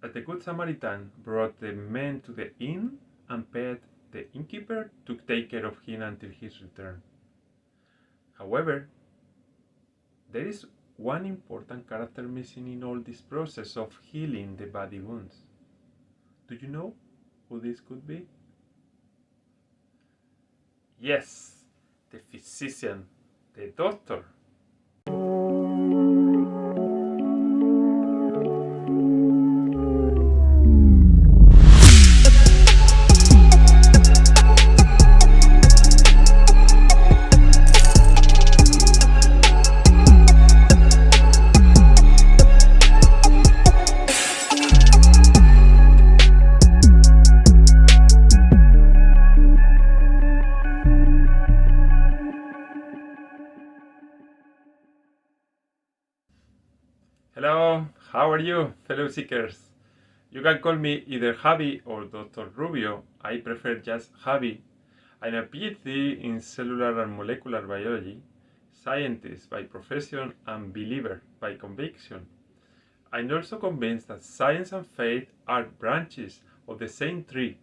As the Good Samaritan brought the man to the inn and paid the innkeeper to take care of him until his return. However, there is one important character missing in all this process of healing the body wounds. Do you know who this could be? Yes, the physician, the doctor. Hello, how are you, fellow seekers? You can call me either Javi or Dr. Rubio. I prefer just Javi. I'm a PhD in cellular and molecular biology, scientist by profession and believer by conviction. I'm also convinced that science and faith are branches of the same tree,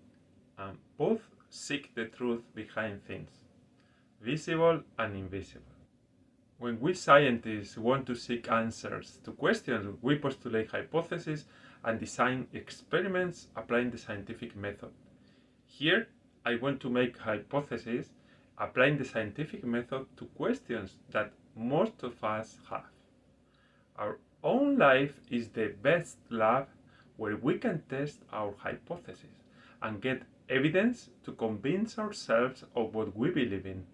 and both seek the truth behind things, visible and invisible. When we scientists want to seek answers to questions, we postulate hypotheses and design experiments applying the scientific method. Here, I want to make hypotheses applying the scientific method to questions that most of us have. Our own life is the best lab where we can test our hypotheses and get evidence to convince ourselves of what we believe in.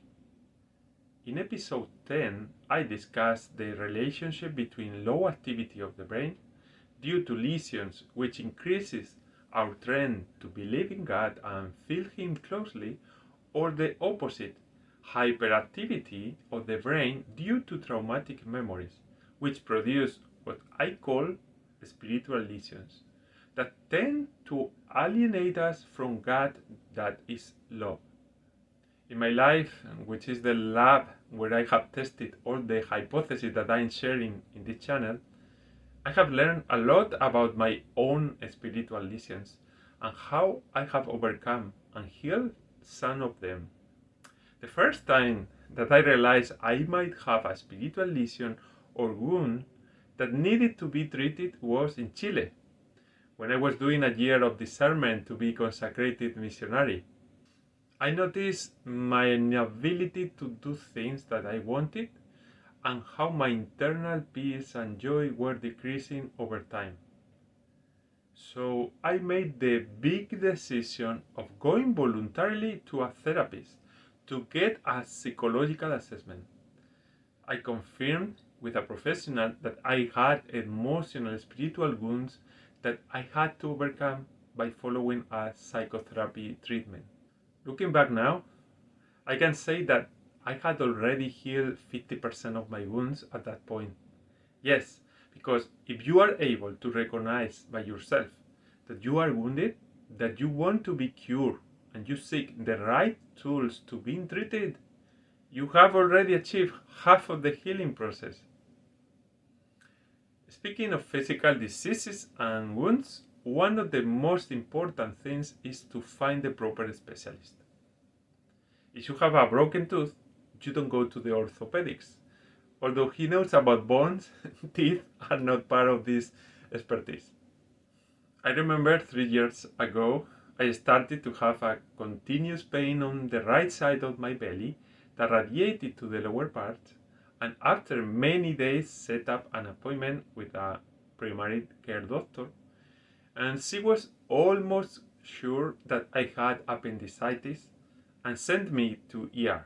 In episode 10, I discussed the relationship between low activity of the brain due to lesions, which increases our trend to believe in God and feel Him closely, or the opposite, hyperactivity of the brain due to traumatic memories, which produce what I call spiritual lesions that tend to alienate us from God that is love. In my life, which is the lab where I have tested all the hypotheses that I'm sharing in this channel, I have learned a lot about my own spiritual lesions and how I have overcome and healed some of them. The first time that I realized I might have a spiritual lesion or wound that needed to be treated was in Chile, when I was doing a year of discernment to be consecrated missionary. I noticed my inability to do things that I wanted and how my internal peace and joy were decreasing over time. So I made the big decision of going voluntarily to a therapist to get a psychological assessment. I confirmed with a professional that I had emotional spiritual wounds that I had to overcome by following a psychotherapy treatment. Looking back now, I can say that I had already healed 50% of my wounds at that point. Yes, because if you are able to recognize by yourself that you are wounded, that you want to be cured, and you seek the right tools to be treated, you have already achieved half of the healing process. Speaking of physical diseases and wounds, one of the most important things is to find the proper specialist. If you have a broken tooth, you don't go to the orthopedics. Although he knows about bones, teeth are not part of this expertise. I remember 3 years ago, I started to have a continuous pain on the right side of my belly that radiated to the lower part, and after many days set up an appointment with a primary care doctor, and she was almost sure that I had appendicitis and sent me to ER.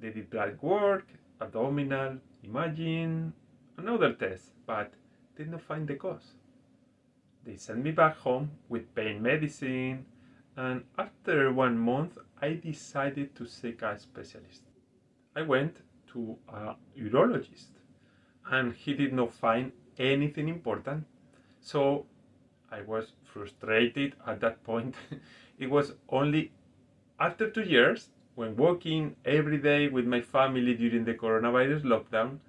They did blood work, abdominal, imaging, and other tests, but did not find the cause. They sent me back home with pain medicine, and after 1 month, I decided to seek a specialist. I went to a urologist, and he did not find anything important, so I was frustrated at that point. It was only after 2 years, when walking every day with my family during the coronavirus lockdown,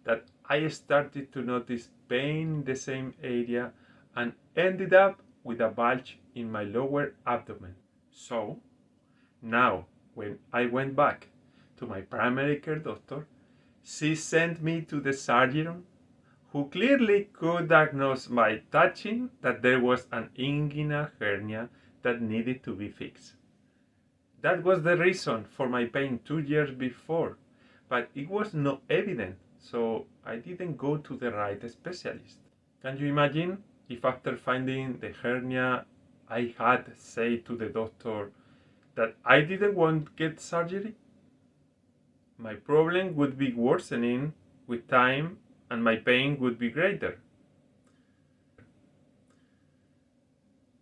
that I started to notice pain in the same area and ended up with a bulge in my lower abdomen. So, now, when I went back to my primary care doctor, she sent me to the surgeon who clearly could diagnose by touching that there was an inguinal hernia that needed to be fixed. That was the reason for my pain 2 years before, but it was not evident, so I didn't go to the right specialist. Can you imagine if after finding the hernia I had said to the doctor that I didn't want to get surgery? My problem would be worsening with time and my pain would be greater.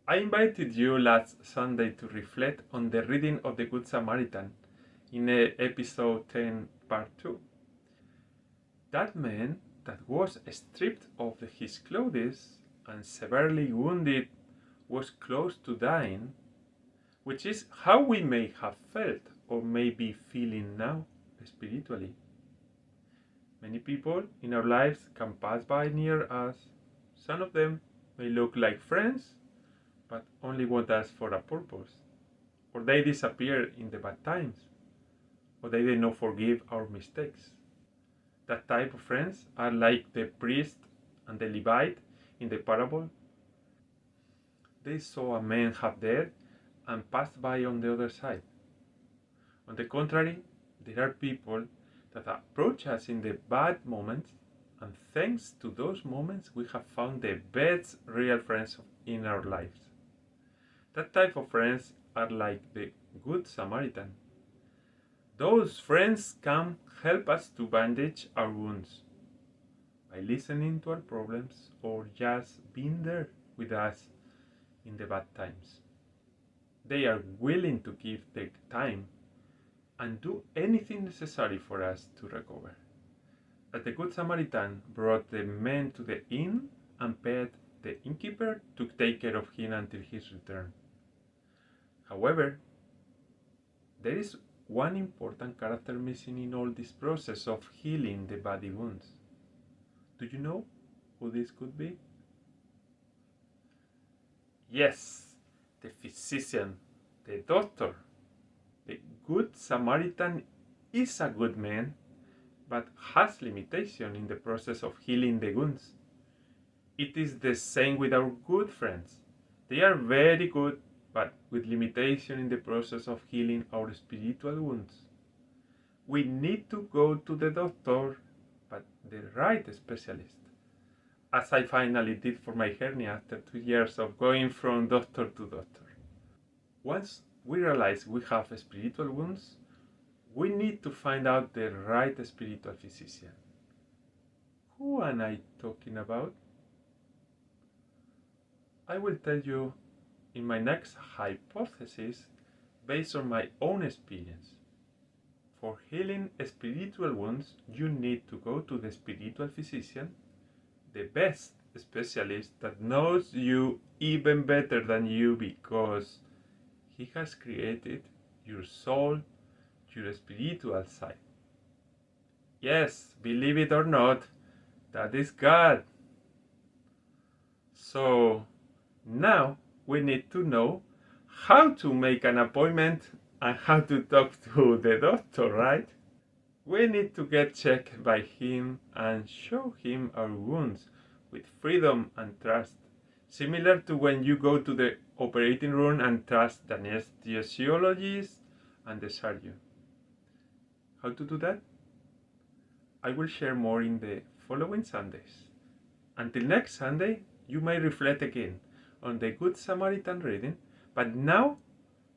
I invited you last Sunday to reflect on the reading of the Good Samaritan in episode 10, part 2. That man that was stripped of his clothes and severely wounded was close to dying, which is how we may have felt or may be feeling now spiritually. Many people in our lives can pass by near us. Some of them may look like friends, but only want us for a purpose. Or they disappear in the bad times, or they do not forgive our mistakes. That type of friends are like the priest and the Levite in the parable. They saw a man half dead and passed by on the other side. On the contrary, there are people that approach us in the bad moments, and thanks to those moments, we have found the best real friends in our lives. That type of friends are like the Good Samaritan. Those friends can help us to bandage our wounds by listening to our problems or just being there with us in the bad times. They are willing to give their time and do anything necessary for us to recover. As the Good Samaritan brought the man to the inn and paid the innkeeper to take care of him until his return. However, there is one important character missing in all this process of healing the body wounds. Do you know who this could be? Yes, the physician, the doctor. The Good Samaritan is a good man, but has limitation in the process of healing the wounds. It is the same with our good friends. They are very good, but with limitation in the process of healing our spiritual wounds. We need to go to the doctor, but the right specialist, as I finally did for my hernia after 2 years of going from doctor to doctor. Once we realize we have spiritual wounds, we need to find out the right spiritual physician. Who am I talking about? I will tell you in my next hypothesis based on my own experience. For healing spiritual wounds, you need to go to the spiritual physician, the best specialist that knows you even better than you because he has created your soul, your spiritual side. Yes, believe it or not, that is God. So now we need to know how to make an appointment and how to talk to the doctor, right? We need to get checked by him and show him our wounds with freedom and trust, similar to when you go to the operating room and trust the anesthesiologist and the surgeon. How to do that? I will share more in the following Sundays. Until next Sunday, you may reflect again on the Good Samaritan reading, but now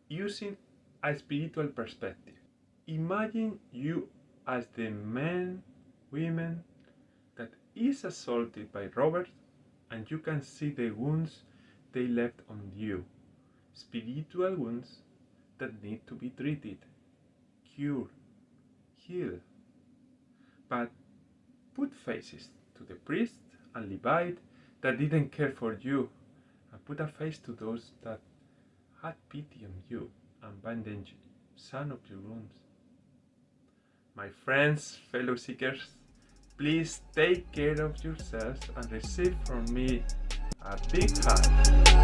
using a spiritual perspective. Imagine you as the men, women that is assaulted by robbers, and you can see the wounds they left on you. Spiritual wounds that need to be treated, cured, healed. But put faces to the priest and Levite that didn't care for you, and put a face to those that had pity on you and bandaged some of your wounds. My friends, fellow seekers, please take care of yourselves and receive from me A big hug.